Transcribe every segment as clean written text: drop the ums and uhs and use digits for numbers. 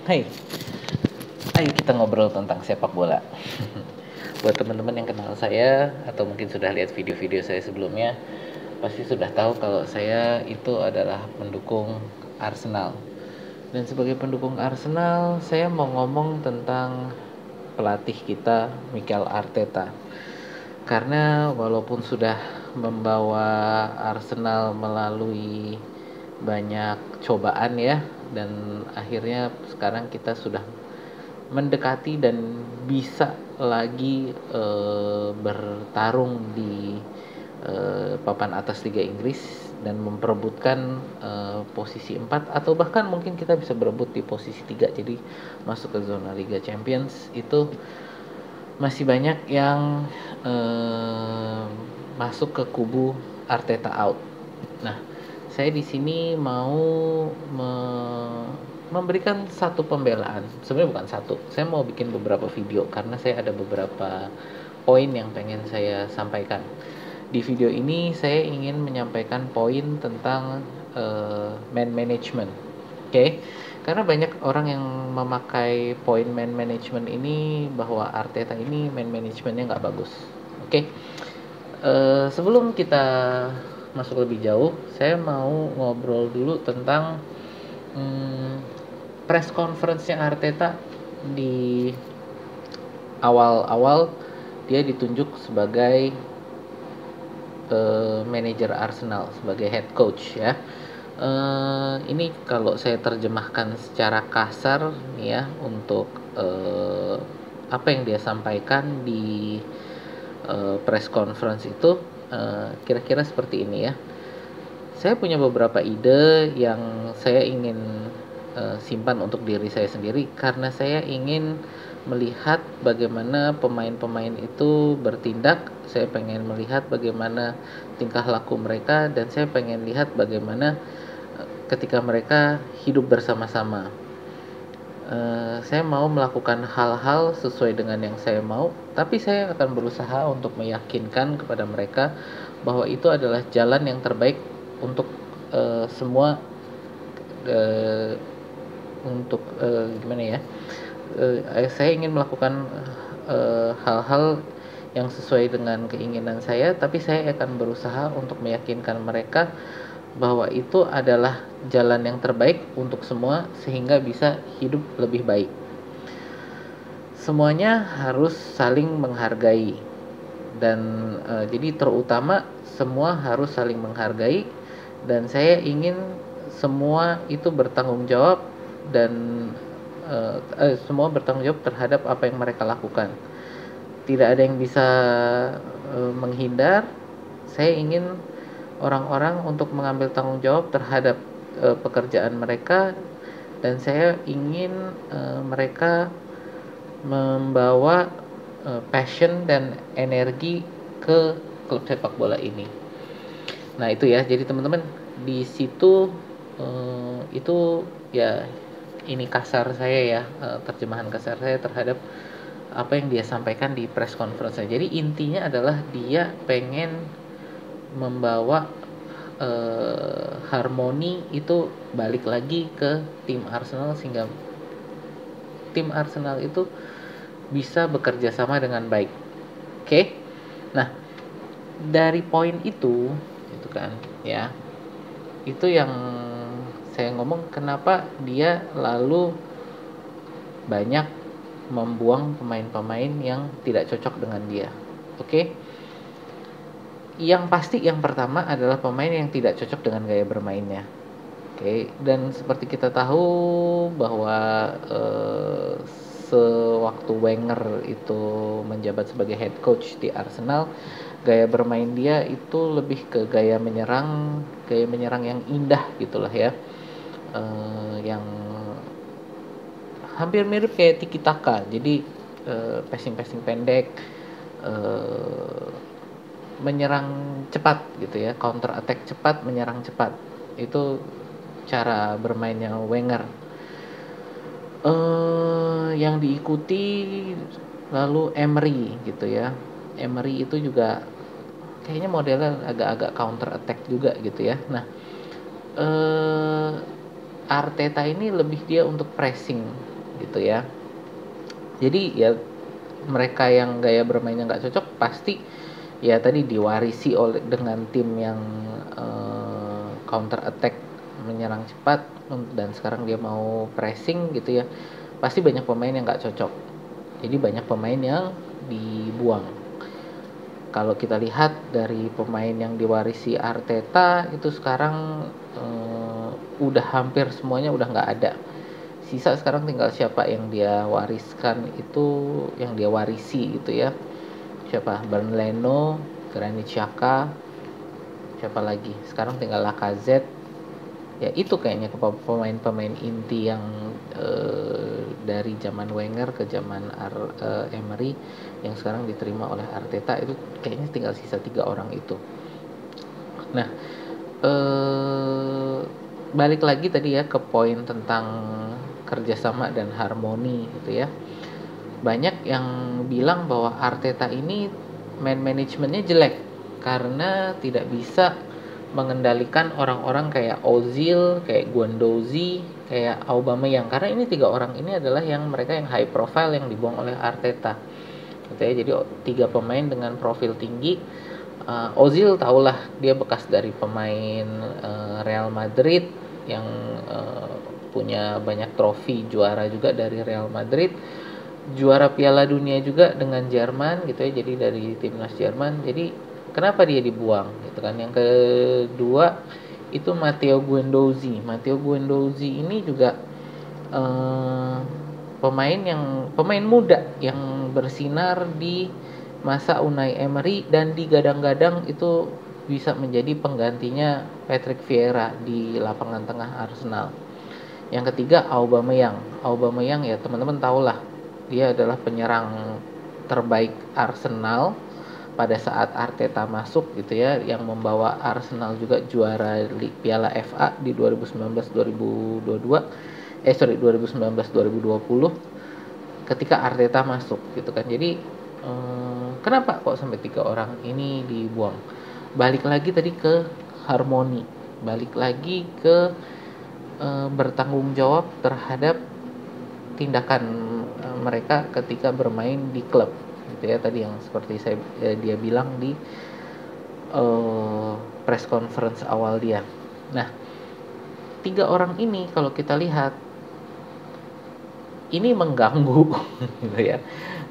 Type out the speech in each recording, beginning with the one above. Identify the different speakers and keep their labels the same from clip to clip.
Speaker 1: Hai, ayo kita ngobrol tentang sepak bola. Buat teman-teman yang kenal saya atau mungkin sudah lihat video-video saya sebelumnya, pasti sudah tahu kalau saya itu adalah pendukung Arsenal. Dan sebagai pendukung Arsenal, saya mau ngomong tentang pelatih kita, Mikel Arteta. Karena walaupun sudah membawa Arsenal melalui banyak cobaan ya, dan akhirnya sekarang kita sudah mendekati dan bisa lagi bertarung di papan atas Liga Inggris dan memperebutkan posisi 4 atau bahkan mungkin kita bisa berebut di posisi 3, jadi masuk ke zona Liga Champions. Itu masih banyak yang masuk ke kubu Arteta out. Nah, saya di sini mau memberikan satu pembelaan. Sebenarnya bukan satu, saya mau bikin beberapa video karena saya ada beberapa poin yang pengen saya sampaikan. Di video ini saya ingin menyampaikan poin tentang man management. Oke. Karena banyak orang yang memakai poin man management ini bahwa Arteta ini man managementnya nggak bagus. Oke. Sebelum kita masuk lebih jauh, saya mau ngobrol dulu tentang press conference-nya Arteta di awal-awal dia ditunjuk sebagai manajer Arsenal, sebagai head coach ya. Ini kalau saya terjemahkan secara kasar nih ya, untuk apa yang dia sampaikan di press conference itu kira-kira seperti ini ya. Saya punya beberapa ide yang saya ingin simpan untuk diri saya sendiri karena saya ingin melihat bagaimana pemain-pemain itu bertindak. Saya pengen melihat bagaimana tingkah laku mereka dan saya pengen lihat bagaimana ketika mereka hidup bersama-sama. Saya mau melakukan hal-hal sesuai dengan yang saya mau, tapi saya akan berusaha untuk meyakinkan kepada mereka bahwa itu adalah jalan yang terbaik untuk semua, untuk gimana ya? Saya ingin melakukan hal-hal yang sesuai dengan keinginan saya, tapi saya akan berusaha untuk meyakinkan mereka bahwa itu adalah jalan yang terbaik untuk semua sehingga bisa hidup lebih baik. Semuanya harus saling menghargai dan jadi terutama semua harus saling menghargai dan saya ingin semua itu bertanggung jawab dan semua bertanggung jawab terhadap apa yang mereka lakukan. Tidak ada yang bisa menghindar. Saya ingin orang-orang untuk mengambil tanggung jawab terhadap pekerjaan mereka dan saya ingin mereka membawa passion dan energi ke klub sepak bola ini. Nah itu ya, jadi teman-teman di situ itu ya, ini kasar saya ya, terjemahan kasar saya terhadap apa yang dia sampaikan di press conference. Jadi intinya adalah dia pengen membawa harmoni itu balik lagi ke tim Arsenal sehingga tim Arsenal itu bisa bekerja sama dengan baik. Oke? Nah, dari poin itu kan ya. Itu yang saya ngomong kenapa dia lalu banyak membuang pemain-pemain yang tidak cocok dengan dia. Oke? Yang pasti yang pertama adalah pemain yang tidak cocok dengan gaya bermainnya. Oke, dan seperti kita tahu bahwa sewaktu Wenger itu menjabat sebagai head coach di Arsenal, gaya bermain dia itu lebih ke gaya menyerang yang indah gitulah ya, yang hampir mirip kayak tiki taka. Jadi passing pendek, menyerang cepat gitu ya, counter attack cepat, menyerang cepat. Itu cara bermainnya Wenger. Yang diikuti lalu Emery gitu ya. Emery itu juga kayaknya modelnya agak-agak counter attack juga gitu ya. Nah, Arteta ini lebih dia untuk pressing gitu ya. Jadi ya mereka yang gaya bermainnya nggak cocok pasti ya tadi diwarisi oleh dengan tim yang counter attack, menyerang cepat, dan sekarang dia mau pressing gitu ya, pasti banyak pemain yang nggak cocok, jadi banyak pemain yang dibuang. Kalau kita lihat dari pemain yang diwarisi Arteta itu sekarang udah hampir semuanya udah nggak ada. Sisa sekarang tinggal siapa yang dia wariskan, itu yang dia warisi gitu ya. Siapa? Bernd Leno, Granit Xhaka, siapa lagi? Sekarang tinggal Lacazette. Ya itu kayaknya pemain-pemain inti yang dari zaman Wenger ke zaman Emery yang sekarang diterima oleh Arteta, itu kayaknya tinggal sisa 3 orang itu. Nah, balik lagi tadi ya ke poin tentang kerjasama dan harmoni gitu ya. Banyak yang bilang bahwa Arteta ini man manajemennya jelek karena tidak bisa mengendalikan orang-orang kayak Ozil, kayak Guendouzi, kayak Aubameyang, karena ini 3 orang ini adalah yang mereka yang high profile yang dibuang oleh Arteta gitu ya. Jadi 3 pemain dengan profil tinggi. Ozil tahulah dia bekas dari pemain Real Madrid yang punya banyak trofi juara juga dari Real Madrid, juara Piala Dunia juga dengan Jerman gitu ya, jadi dari timnas Jerman. Jadi kenapa dia dibuang gitu kan. Yang kedua itu Matteo Guendouzi. Matteo Guendouzi ini juga pemain muda yang bersinar di masa Unai Emery dan digadang-gadang itu bisa menjadi penggantinya Patrick Vieira di lapangan tengah Arsenal. Yang ketiga Aubameyang. Aubameyang ya teman-teman tahulah, dia adalah penyerang terbaik Arsenal pada saat Arteta masuk gitu ya, yang membawa Arsenal juga juara Piala FA di 2019 ketika Arteta masuk gitu kan. Jadi kenapa kok sampai 3 orang ini dibuang? Balik lagi tadi ke harmoni, balik lagi ke bertanggung jawab terhadap tindakan mereka ketika bermain di klub gitu ya, tadi yang seperti dia bilang di press conference awal dia. Nah, 3 orang ini kalau kita lihat ini mengganggu gitu ya.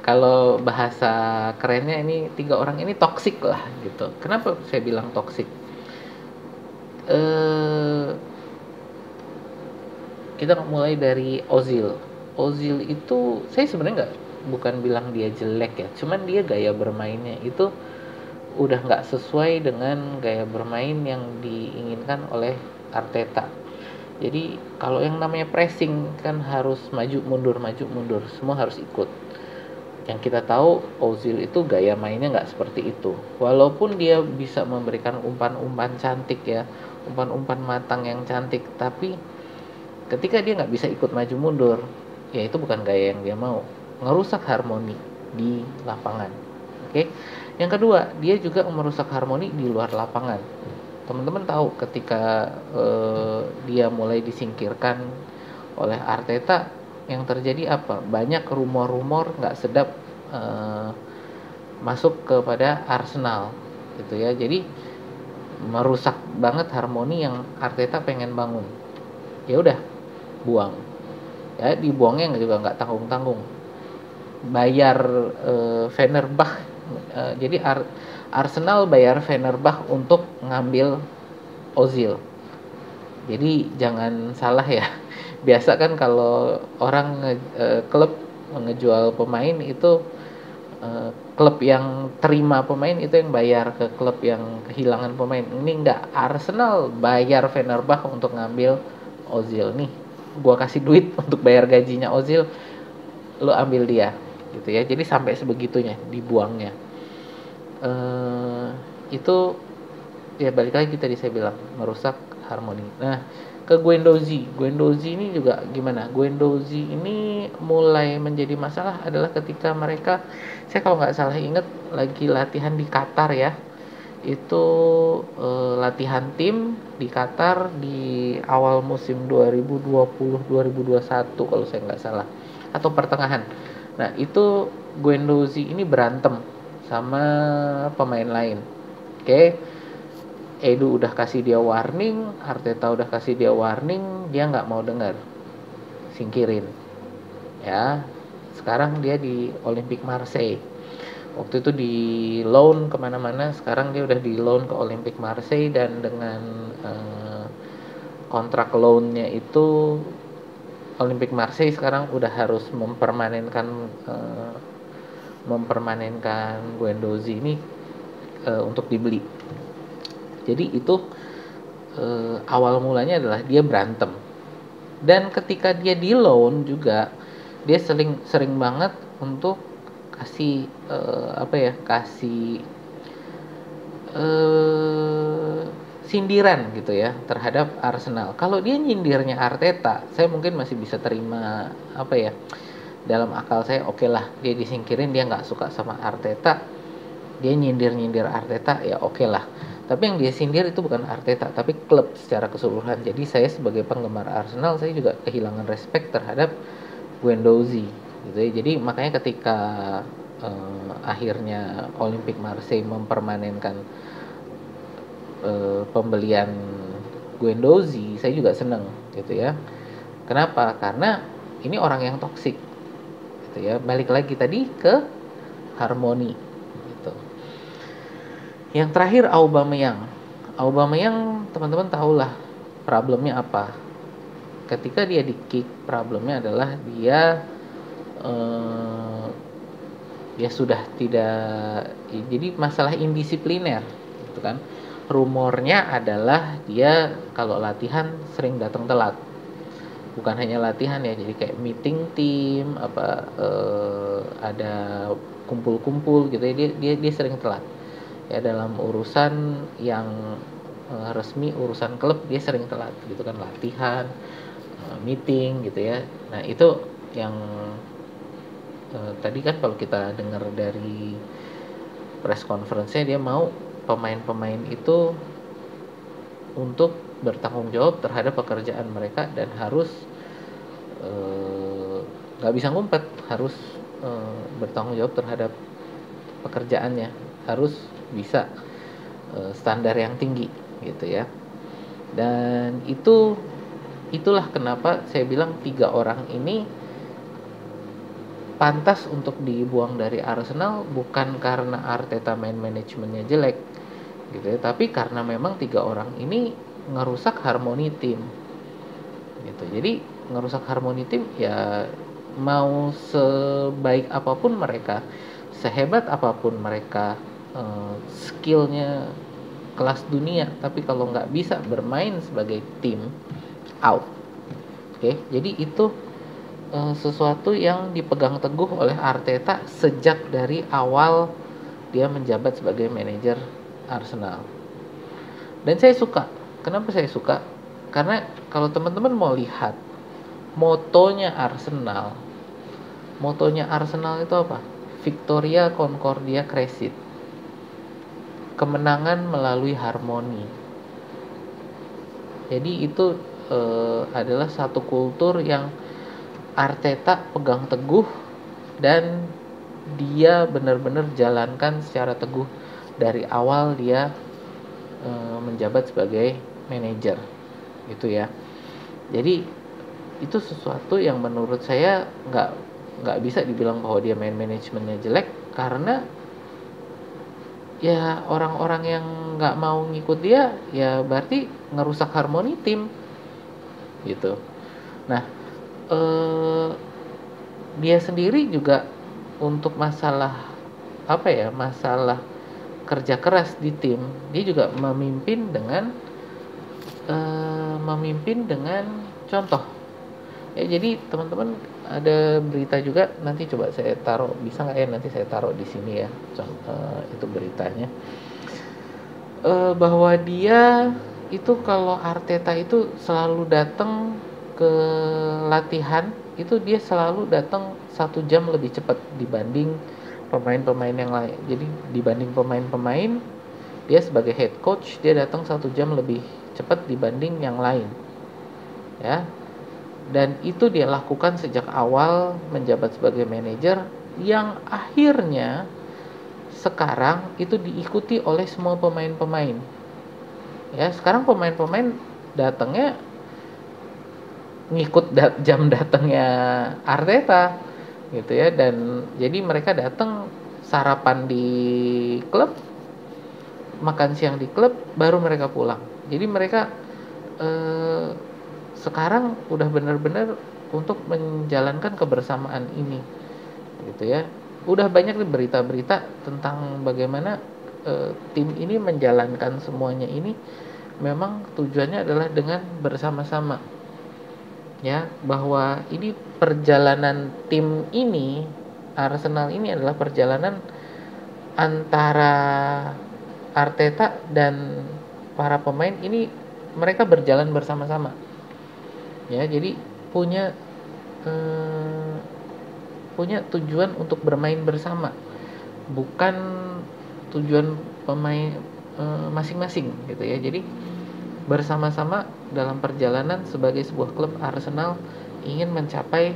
Speaker 1: Kalau bahasa kerennya ini 3 orang ini toksik lah gitu. Kenapa saya bilang toksik? Kita mulai dari Ozil. Ozil itu saya sebenarnya bukan bilang dia jelek ya, cuman dia gaya bermainnya itu udah nggak sesuai dengan gaya bermain yang diinginkan oleh Arteta. Jadi kalau yang namanya pressing kan harus maju mundur, semua harus ikut. Yang kita tahu Ozil itu gaya mainnya nggak seperti itu. Walaupun dia bisa memberikan umpan-umpan cantik ya, umpan-umpan matang yang cantik, tapi ketika dia nggak bisa ikut maju mundur, ya itu bukan gaya yang dia mau. Ngerusak harmoni di lapangan. Oke. Yang kedua, dia juga merusak harmoni di luar lapangan. Teman-teman tahu ketika dia mulai disingkirkan oleh Arteta, yang terjadi apa? Banyak rumor-rumor nggak sedap masuk kepada Arsenal gitu ya. Jadi merusak banget harmoni yang Arteta pengen bangun. Ya udah, buang. Ya dibuangnya juga nggak tanggung-tanggung. Bayar Fenerbahce. Jadi Arsenal bayar Fenerbahce untuk ngambil Ozil. Jadi jangan salah ya. Biasa kan kalau orang klub ngejual pemain itu klub yang terima pemain itu yang bayar ke klub yang kehilangan pemain. Ini enggak, Arsenal bayar Fenerbahce untuk ngambil Ozil. Nih, gua kasih duit untuk bayar gajinya Ozil, lu ambil dia gitu ya. Jadi sampai sebegitunya dibuangnya. Itu ya balik lagi tadi saya bilang merusak harmoni. Nah, ke Guendouzi ini juga gimana? Guendouzi ini mulai menjadi masalah adalah ketika mereka, saya kalau nggak salah ingat, lagi latihan di Qatar ya. Itu latihan tim di Qatar di awal musim 2020-2021 kalau saya nggak salah. atau pertengahan. Nah, itu Guendouzi ini berantem sama pemain lain. Oke, Edu udah kasih dia warning, Arteta udah kasih dia warning, dia nggak mau dengar, singkirin. Ya, sekarang dia di Olympique Marseille. Waktu itu di loan kemana-mana, sekarang dia udah di loan ke Olympique Marseille, dan dengan kontrak loannya itu Olympique Marseille sekarang udah harus mempermanenkan Guendouzi ini untuk dibeli. Jadi itu awal mulanya adalah dia berantem, dan ketika dia di loan juga dia sering banget untuk kasih kasih sindiran gitu ya terhadap Arsenal. Kalau dia nyindirnya Arteta, saya mungkin masih bisa terima, dalam akal saya oke lah, dia disingkirin, dia nggak suka sama Arteta, dia nyindir Arteta, ya oke lah. Tapi yang dia sindir itu bukan Arteta, tapi klub secara keseluruhan. Jadi saya sebagai penggemar Arsenal, saya juga kehilangan respect terhadap Guendouzi gitu ya. Jadi makanya ketika akhirnya Olympique Marseille mempermanenkan pembelian Guendouzi, saya juga seneng gitu ya. Kenapa? Karena ini orang yang toksik gitu ya. Balik lagi tadi ke harmoni gitu. Yang terakhir Aubameyang. Aubameyang teman-teman tahulah problemnya apa. Ketika dia di kick, problemnya adalah dia sudah tidak, jadi masalah indisipliner gitu kan. Rumornya adalah dia kalau latihan sering datang telat. Bukan hanya latihan ya, jadi kayak meeting tim, ada kumpul-kumpul gitu ya, dia sering telat. Ya dalam urusan yang resmi, urusan klub, dia sering telat gitu kan, latihan, meeting gitu ya. Nah, itu yang tadi kan kalau kita dengar dari press conference-nya, dia mau pemain-pemain itu untuk bertanggung jawab terhadap pekerjaan mereka dan harus nggak bisa ngumpet, harus bertanggung jawab terhadap pekerjaannya, harus bisa standar yang tinggi gitu ya. Dan itulah kenapa saya bilang 3 orang ini pantas untuk dibuang dari Arsenal, bukan karena Arteta main manajemennya jelek gitu ya, tapi karena memang 3 orang ini ngerusak harmoni tim gitu. Jadi ngerusak harmoni tim ya, mau sebaik apapun mereka, sehebat apapun mereka, skillnya kelas dunia, tapi kalau nggak bisa bermain sebagai tim, out. Oke, jadi itu sesuatu yang dipegang teguh oleh Arteta sejak dari awal dia menjabat sebagai manajer Arsenal. Dan saya suka. Kenapa saya suka? Karena kalau teman-teman mau lihat motonya Arsenal itu apa? Victoria Concordia Crescit. Kemenangan melalui harmoni. Jadi itu adalah satu kultur yang Arteta pegang teguh dan dia benar-benar jalankan secara teguh dari awal dia menjabat sebagai manajer gitu ya. Jadi itu sesuatu yang menurut saya nggak bisa dibilang bahwa dia main manajemennya jelek, karena ya orang-orang yang nggak mau ngikut dia ya berarti ngerusak harmoni tim gitu. Nah, dia sendiri juga untuk masalah masalah kerja keras di tim, dia juga memimpin dengan contoh ya. Jadi teman-teman, ada berita juga, nanti coba saya taruh, bisa nggak ya nanti saya taruh di sini ya, itu beritanya, bahwa dia itu kalau Arteta itu selalu datang ke latihan, itu dia selalu datang 1 jam lebih cepat dibanding pemain-pemain yang lain. Jadi dibanding pemain-pemain, dia sebagai head coach dia datang 1 jam lebih cepat dibanding yang lain ya. dan itu dia lakukan sejak awal menjabat sebagai manajer, yang akhirnya sekarang itu diikuti oleh semua pemain-pemain. Ya, sekarang pemain-pemain datangnya ngikut jam datangnya Arteta gitu ya, dan jadi mereka datang sarapan di klub, makan siang di klub, baru mereka pulang. Jadi mereka eh, sekarang udah benar-benar untuk menjalankan kebersamaan ini gitu ya. Udah banyak nih berita-berita tentang bagaimana tim ini menjalankan semuanya ini memang tujuannya adalah dengan bersama-sama, ya, bahwa ini perjalanan tim ini, Arsenal ini adalah perjalanan antara Arteta dan para pemain ini, mereka berjalan bersama-sama, ya. Jadi punya eh, punya tujuan untuk bermain bersama, bukan tujuan pemain masing-masing gitu ya. Jadi bersama-sama dalam perjalanan sebagai sebuah klub, Arsenal ingin mencapai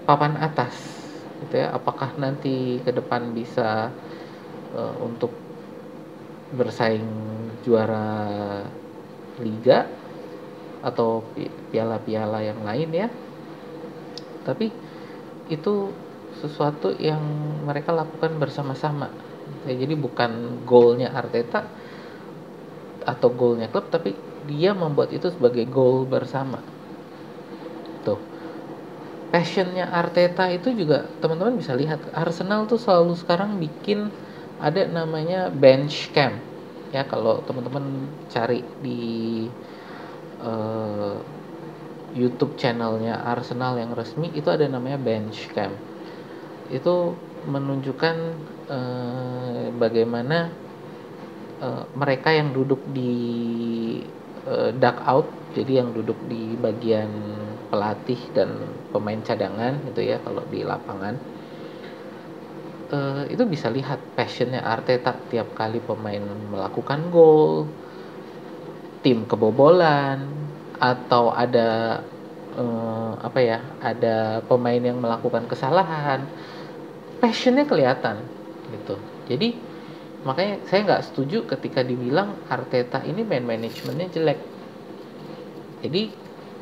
Speaker 1: papan atas gitu ya. Apakah nanti ke depan bisa untuk bersaing juara liga atau piala-piala yang lain ya, tapi itu sesuatu yang mereka lakukan bersama-sama ya. Jadi bukan goalnya Arteta atau goalnya klub, tapi dia membuat itu sebagai goal bersama. Tuh, passionnya Arteta itu juga teman-teman bisa lihat. Arsenal tuh selalu sekarang bikin ada namanya bench camp ya. Kalau teman-teman cari di uh, YouTube channelnya Arsenal yang resmi, itu ada namanya bench camp. Itu menunjukkan bagaimana mereka yang duduk di dugout, jadi yang duduk di bagian pelatih dan pemain cadangan gitu ya, kalau di lapangan itu bisa lihat passionnya Arteta. Tiap kali pemain melakukan gol, tim kebobolan, atau ada ada pemain yang melakukan kesalahan, passionnya kelihatan gitu. Jadi makanya saya nggak setuju ketika dibilang Arteta ini man manajemennya jelek. Jadi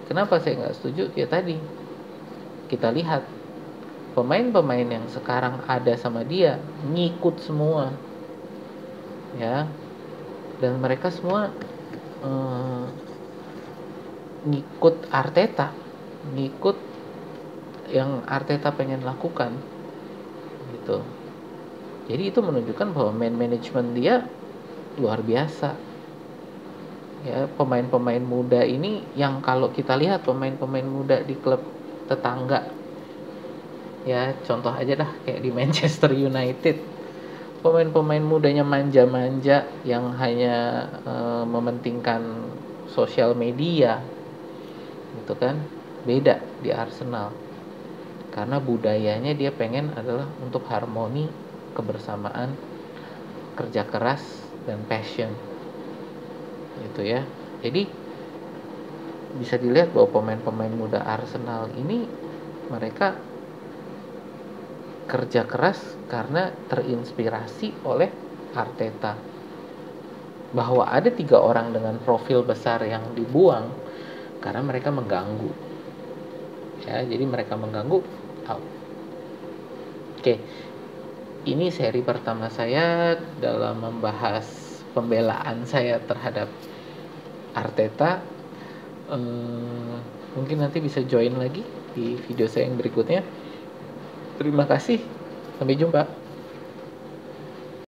Speaker 1: kenapa saya nggak setuju? Ya tadi kita lihat pemain-pemain yang sekarang ada sama dia ngikut semua ya, dan mereka semua ngikut Arteta, ngikut yang Arteta pengen lakukan gitu. Jadi itu menunjukkan bahwa man management dia luar biasa ya. Pemain-pemain muda ini, yang kalau kita lihat pemain-pemain muda di klub tetangga ya, contoh aja dah kayak di Manchester United, pemain-pemain mudanya manja-manja yang hanya mementingkan sosial media gitu kan. Beda di Arsenal, karena budayanya dia pengen adalah untuk harmoni, kebersamaan, kerja keras, dan passion gitu ya. Jadi bisa dilihat bahwa pemain-pemain muda Arsenal ini mereka kerja keras karena terinspirasi oleh Arteta. Bahwa ada 3 orang dengan profil besar yang dibuang karena mereka mengganggu ya. Jadi mereka mengganggu, out. Oke, ini seri pertama saya dalam membahas pembelaan saya terhadap Arteta. Mungkin nanti bisa join lagi di video saya yang berikutnya. Terima kasih, sampai jumpa.